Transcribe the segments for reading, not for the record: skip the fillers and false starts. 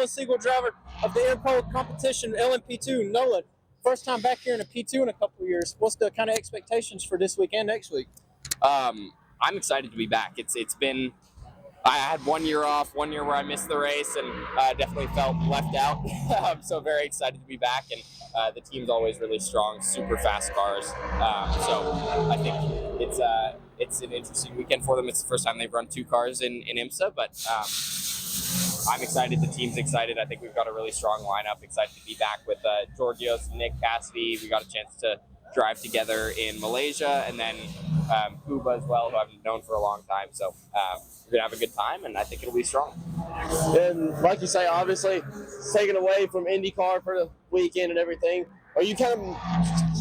Nolan Siegel, driver of the Interpol competition LMP2. Nolan, first time back here in a P2 in a couple of years. What's the kind of expectations for this week and next week? I'm excited to be back. It's been, I had 1 year off, 1 year where I missed the race, and definitely felt left out. So very excited to be back, and the team's always really strong, super fast cars. So I think it's an interesting weekend for them. It's the first time they've run 2 cars in IMSA, but I'm excited. The team's excited. I think we've got a really strong lineup. Excited to be back with Georgios, Nick, Cassidy. We got a chance to drive together in Malaysia, and then Cuba as well, who I've known for a long time. So we're gonna have a good time, and I think it'll be strong. And like you say, obviously, it's taken away from IndyCar for the weekend and everything. Are you kind of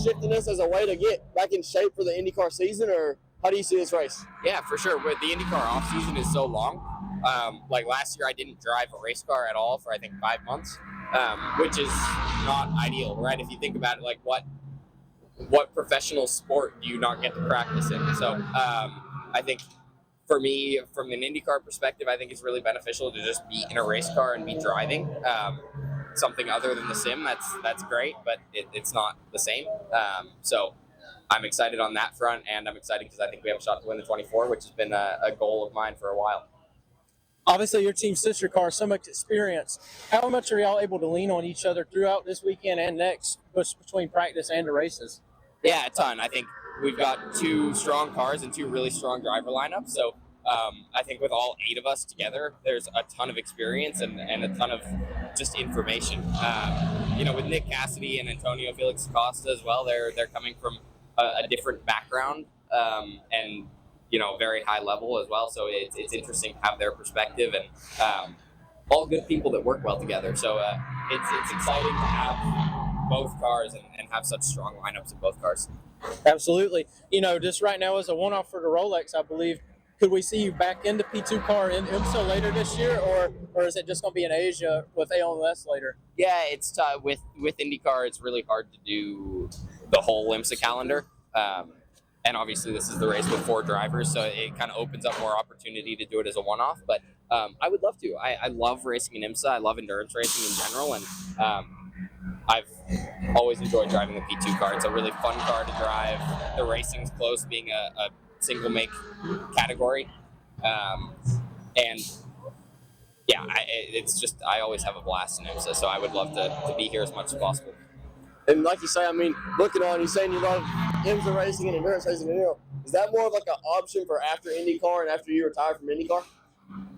shifting this as a way to get back in shape for the IndyCar season, or how do you see this race? Yeah, for sure. But the IndyCar off season is so long. Like last year, I didn't drive a race car at all for I think 5 months, which is not ideal, right? If you think about it, like what professional sport do you not get to practice in? So I think for me, from an IndyCar perspective, I think it's really beneficial to just be in a race car and be driving something other than the sim. That's great, but it's not the same. So I'm excited on that front, and I'm excited because I think we have a shot to win the 24, which has been a goal of mine for a while. Obviously, your team's sister car, so much experience. How much are y'all able to lean on each other throughout this weekend and next, between practice and the races? Yeah, a ton. I think we've got 2 strong cars and 2 really strong driver lineups. So I think with all 8 of us together, there's a ton of experience and a ton of just information. With Nick Cassidy and Antonio Felix Acosta as well, they're coming from a different background and very high level as well. So it's interesting to have their perspective, and all good people that work well together. So it's exciting to have both cars and have such strong lineups in both cars. Absolutely. Just right now as a one-off for the Rolex, I believe, could we see you back in the P2 car in IMSA later this year, or is it just going to be in Asia with ALMS later? Yeah, it's with IndyCar, it's really hard to do the whole IMSA calendar. And obviously this is the race with 4 drivers, so it kind of opens up more opportunity to do it as a one-off. But I would love to. I love racing in IMSA. I love endurance racing in general, and I've always enjoyed driving the P2 car. It's a really fun car to drive. The racing's close, being a single make category, and yeah, I always have a blast in IMSA. So I would love to be here as much as possible. And like you say, I mean, looking on, you're saying you love IMSA racing and endurance racing in general. Is that more of like an option for after IndyCar and after you retire from IndyCar?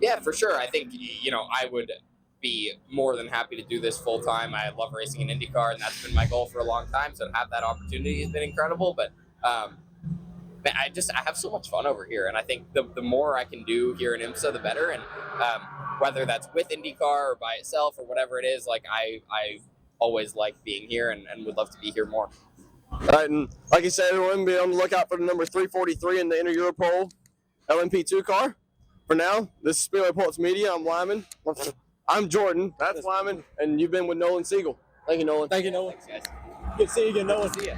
Yeah, for sure. I think, I would be more than happy to do this full time. I love racing in IndyCar, and that's been my goal for a long time. So to have that opportunity has been incredible. But I have so much fun over here. And I think the more I can do here in IMSA, the better. And whether that's with IndyCar or by itself or whatever it is, like I always like being here and would love to be here more. All right, and like you said, everyone be on the lookout for the number 343 in the Inter-Europol LMP2 car. For now, this is Speedway Reports Media. I'm Lyman. I'm Jordan. That's Lyman, and you've been with Nolan Siegel. Thank you, Nolan. Thank you, Nolan. Thanks, guys. Good to see you again, Nolan. See ya.